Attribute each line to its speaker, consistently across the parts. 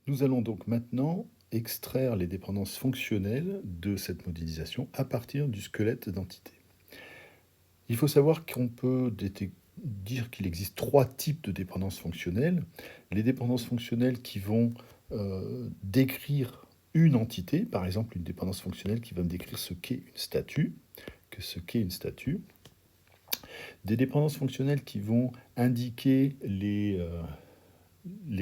Speaker 1: Nous allons donc maintenant extraire les dépendances fonctionnelles de cette modélisation à partir du squelette d'entité. Il faut savoir qu'on peut dire qu'il existe trois types de dépendances fonctionnelles. Les dépendances fonctionnelles qui vont décrire une entité, par exemple une dépendance fonctionnelle qui va me décrire ce qu'est une statue, Des dépendances fonctionnelles qui vont indiquer les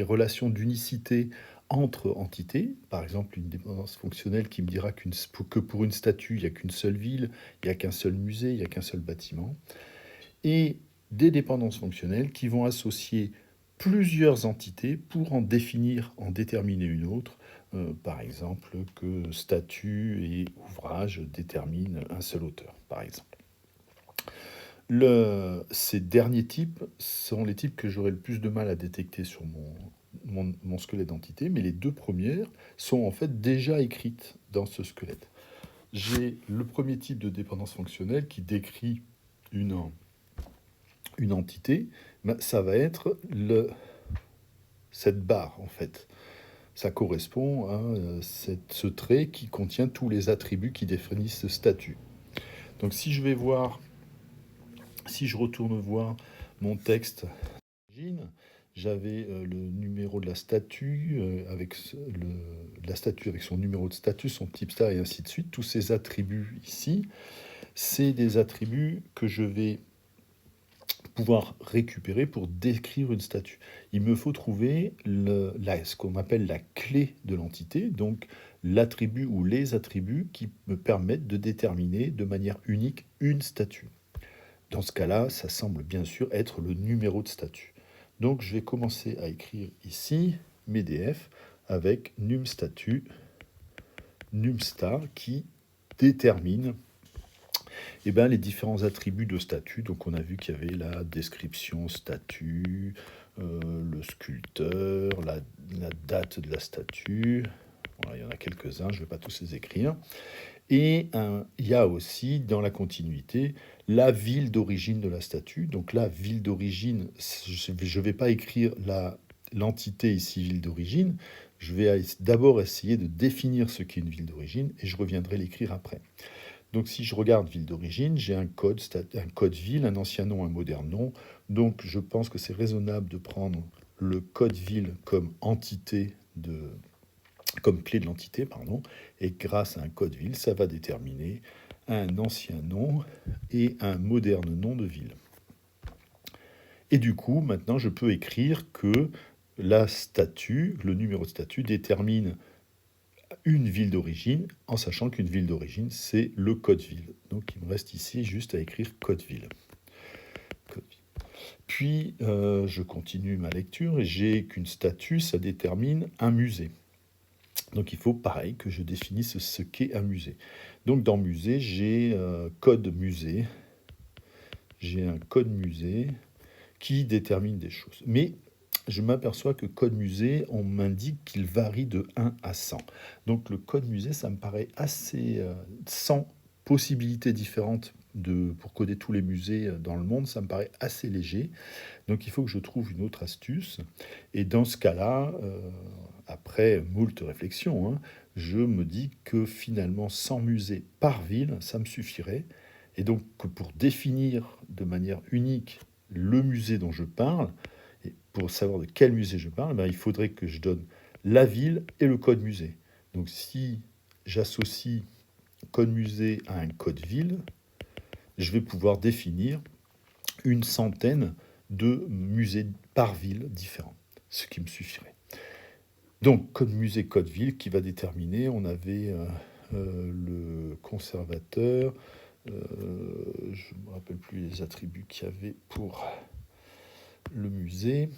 Speaker 1: relations d'unicité entre entités. Par exemple, une dépendance fonctionnelle qui me dira que pour une statue, il n'y a qu'une seule ville, il n'y a qu'un seul musée, il n'y a qu'un seul bâtiment. Et des dépendances fonctionnelles qui vont associer plusieurs entités pour en déterminer une autre. Par exemple, que statue et ouvrage déterminent un seul auteur, par exemple. Ces derniers types sont les types que j'aurai le plus de mal à détecter sur mon squelette d'entité, mais les deux premières sont en fait déjà écrites dans ce squelette. J'ai le premier type de dépendance fonctionnelle qui décrit une entité, ça va être cette barre en fait. Ça correspond à ce trait qui contient tous les attributs qui définissent ce statut. Donc si je retourne voir mon texte d'origine, j'avais le numéro de la statue, la statue avec son numéro de statut, son type star et ainsi de suite. Tous ces attributs ici, c'est des attributs que je vais pouvoir récupérer pour décrire une statue. Il me faut trouver ce qu'on appelle la clé de l'entité, donc l'attribut ou les attributs qui me permettent de déterminer de manière unique une statue. Dans ce cas-là, ça semble bien sûr être le numéro de statut. Donc je vais commencer à écrire ici mes df avec numStatu, numStar qui détermine les différents attributs de statut. Donc on a vu qu'il y avait la description statut, le sculpteur, la date de la statue. Voilà, il y en a quelques-uns, je ne vais pas tous les écrire. Et il y a aussi, dans la continuité, la ville d'origine de la statue. Donc la ville d'origine, je ne vais pas écrire l'entité ici, ville d'origine. Je vais d'abord essayer de définir ce qu'est une ville d'origine et je reviendrai l'écrire après. Donc si je regarde ville d'origine, j'ai un code ville, un ancien nom, un moderne nom. Donc je pense que c'est raisonnable de prendre le code ville comme clé de l'entité, pardon, et grâce à un code ville, ça va déterminer un ancien nom et un moderne nom de ville. Et du coup, maintenant, je peux écrire que la statue, le numéro de statue, détermine une ville d'origine, en sachant qu'une ville d'origine, c'est le code ville. Donc il me reste ici juste à écrire code ville. Puis, je continue ma lecture et j'ai qu'une statue, ça détermine un musée. Donc il faut pareil que je définisse ce qu'est un musée. Donc dans musée, j'ai code musée. J'ai un code musée qui détermine des choses. Mais je m'aperçois que code musée, on m'indique qu'il varie de 1 à 100. Donc le code musée, ça me paraît assez 100 possibilités différentes pour coder tous les musées dans le monde, ça me paraît assez léger. Donc il faut que je trouve une autre astuce. Et dans ce cas-là, après moult réflexions, je me dis que finalement 100 musées par ville, ça me suffirait. Et donc que pour définir de manière unique le musée dont je parle, et pour savoir de quel musée je parle, il faudrait que je donne la ville et le code musée. Donc si j'associe code musée à un code ville, je vais pouvoir définir une centaine de musées par ville différents, ce qui me suffirait. Donc, code musée, code ville, qui va déterminer, on avait le conservateur, je ne me rappelle plus les attributs qu'il y avait pour le musée,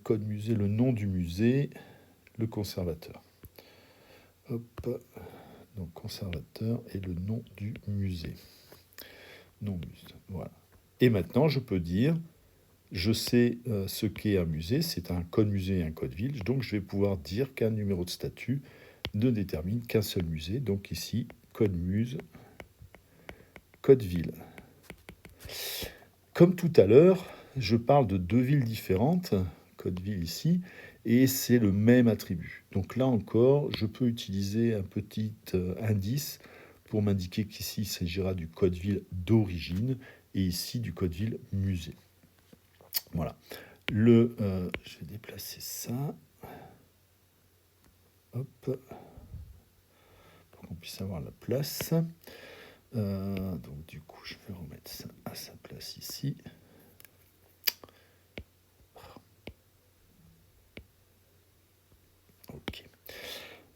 Speaker 1: code musée, le nom du musée, le conservateur. Hop, donc conservateur et le nom du musée. Non, voilà. Et maintenant, je peux dire, je sais ce qu'est un musée, c'est un code musée et un code ville, donc je vais pouvoir dire qu'un numéro de statut ne détermine qu'un seul musée. Donc ici, code muse, code ville. Comme tout à l'heure, je parle de deux villes différentes, code ville ici, et c'est le même attribut. Donc là encore, je peux utiliser un petit indice pour m'indiquer qu'ici il s'agira du code ville d'origine et ici du code ville musée. Voilà. Je vais déplacer ça. Hop. Pour qu'on puisse avoir la place. Donc du coup, je vais remettre ça à sa place ici. Ok.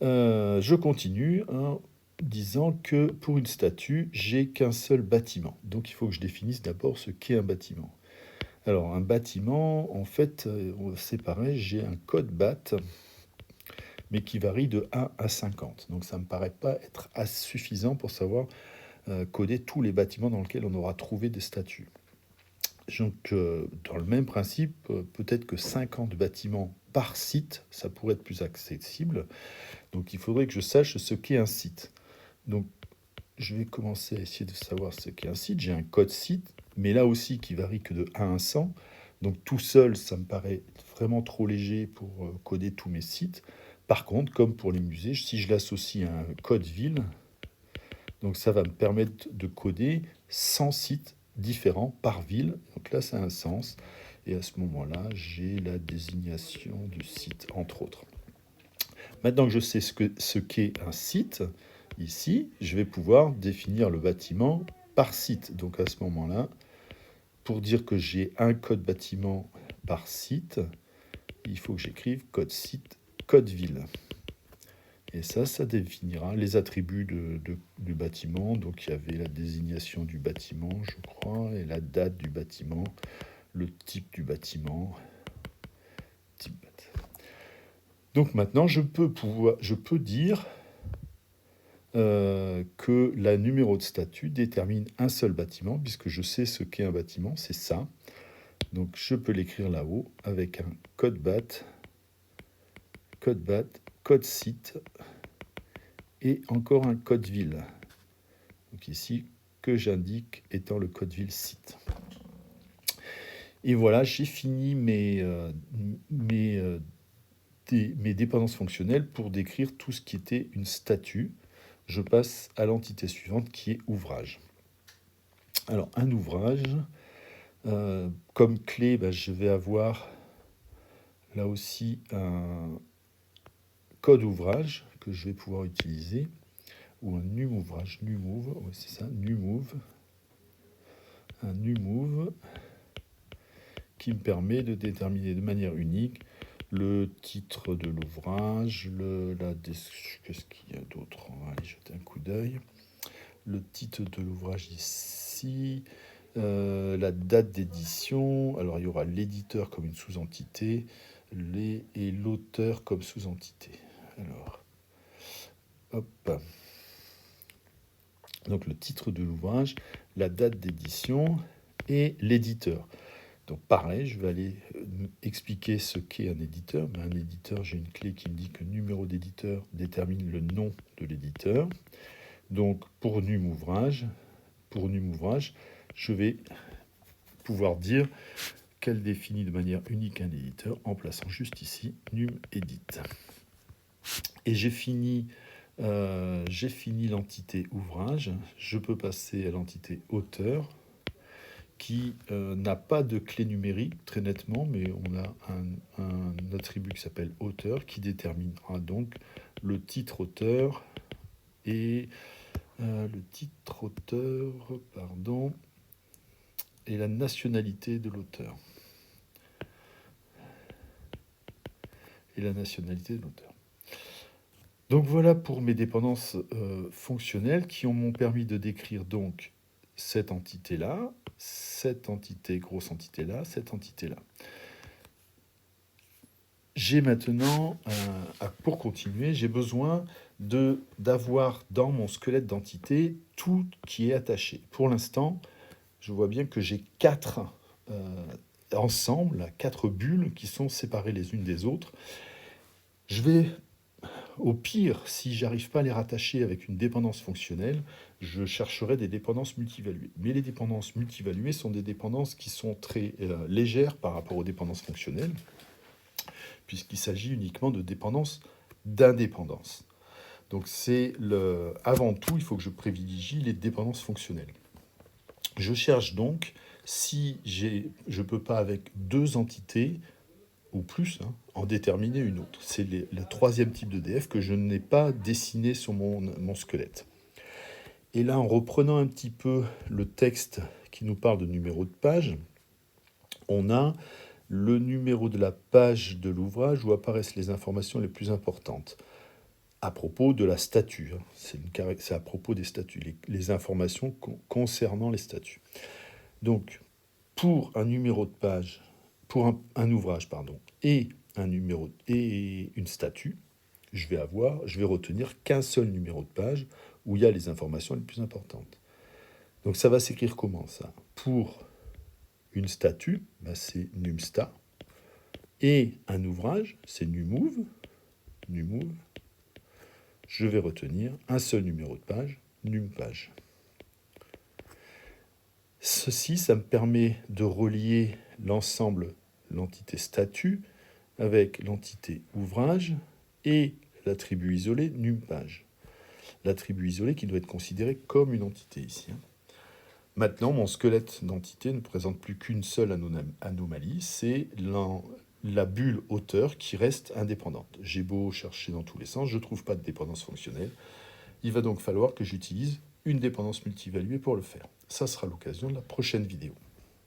Speaker 1: Je continue en disant que pour une statue, j'ai qu'un seul bâtiment. Donc il faut que je définisse d'abord ce qu'est un bâtiment. Alors un bâtiment, en fait, c'est pareil, j'ai un code BAT, mais qui varie de 1 à 50. Donc ça ne me paraît pas être assez suffisant pour savoir coder tous les bâtiments dans lesquels on aura trouvé des statues. Donc, dans le même principe, peut-être que 50 bâtiments par site, ça pourrait être plus accessible. Donc, il faudrait que je sache ce qu'est un site. Donc, je vais commencer à essayer de savoir ce qu'est un site. J'ai un code site, mais là aussi qui varie que de 1 à 100. Donc, tout seul, ça me paraît vraiment trop léger pour coder tous mes sites. Par contre, comme pour les musées, si je l'associe à un code ville, donc ça va me permettre de coder 100 sites différents par ville. Donc là, ça a un sens. Et à ce moment-là, j'ai la désignation du site, entre autres. Maintenant que je sais ce qu'est un site, ici, je vais pouvoir définir le bâtiment par site. Donc à ce moment-là, pour dire que j'ai un code bâtiment par site, il faut que j'écrive code site, code ville. Et ça définira les attributs du bâtiment. Donc il y avait la désignation du bâtiment, je crois, et la date du bâtiment, le type du bâtiment. Donc maintenant, je peux dire que la numéro de statut détermine un seul bâtiment, puisque je sais ce qu'est un bâtiment, c'est ça. Donc je peux l'écrire là-haut avec un code BAT, code site, et encore un code ville. Donc ici, que j'indique étant le code ville site. Et voilà, j'ai fini mes dépendances fonctionnelles pour décrire tout ce qui était une statue. Je passe à l'entité suivante qui est ouvrage. Alors un ouvrage, comme clé, je vais avoir là aussi un code ouvrage que je vais pouvoir utiliser, ou un numouvrage, numove, ouais, c'est ça, numove, un numove qui me permet de déterminer de manière unique le titre de l'ouvrage, qu'est-ce qu'il y a d'autre? On va aller jeter un coup d'œil. Le titre de l'ouvrage ici, la date d'édition. Alors il y aura l'éditeur comme une sous-entité et l'auteur comme sous-entité. Alors, hop. Donc le titre de l'ouvrage, la date d'édition et l'éditeur. Donc pareil, je vais aller expliquer ce qu'est un éditeur. Un éditeur, j'ai une clé qui me dit que le numéro d'éditeur détermine le nom de l'éditeur. Donc pour num ouvrage, je vais pouvoir dire qu'elle définit de manière unique un éditeur en plaçant juste ici num edit. Et j'ai fini l'entité ouvrage. Je peux passer à l'entité auteur qui n'a pas de clé numérique très nettement, mais on a un attribut qui s'appelle auteur qui déterminera donc le titre auteur et et la nationalité de l'auteur. Donc voilà pour mes dépendances fonctionnelles qui m'ont permis de décrire donc cette entité-là, cette entité, grosse entité-là, cette entité-là. J'ai maintenant, pour continuer, j'ai besoin d'avoir dans mon squelette d'entité tout qui est attaché. Pour l'instant, je vois bien que j'ai 4 ensembles, 4 bulles qui sont séparées les unes des autres. Je vais, au pire, si j'arrive pas à les rattacher avec une dépendance fonctionnelle, je chercherai des dépendances multivaluées. Mais les dépendances multivaluées sont des dépendances qui sont très légères par rapport aux dépendances fonctionnelles. puisqu'il s'agit uniquement de dépendance d'indépendance. Donc avant tout, il faut que je privilégie les dépendances fonctionnelles. Je cherche donc si je ne peux pas avec deux entités ou plus en déterminer une autre. C'est le troisième type de DF que je n'ai pas dessiné sur mon squelette. Et là, en reprenant un petit peu le texte qui nous parle de numéro de page, on a le numéro de la page de l'ouvrage où apparaissent les informations les plus importantes. À propos de la statue, c'est à propos des statuts, les informations concernant les statuts. Donc, pour un numéro de page, pour un ouvrage, et et une statue, je vais retenir qu'un seul numéro de page où il y a les informations les plus importantes. Donc ça va s'écrire comment ça? Pour une statue, c'est numsta, et un ouvrage, c'est numove. Je vais retenir un seul numéro de page, numpage. Ceci, ça me permet de relier l'ensemble, l'entité statut, avec l'entité ouvrage et l'attribut isolé numpage. L'attribut isolé qui doit être considéré comme une entité ici. Maintenant, mon squelette d'entité ne présente plus qu'une seule anomalie, c'est la bulle hauteur qui reste indépendante. J'ai beau chercher dans tous les sens, je ne trouve pas de dépendance fonctionnelle. Il va donc falloir que j'utilise une dépendance multivaluée pour le faire. Ça sera l'occasion de la prochaine vidéo.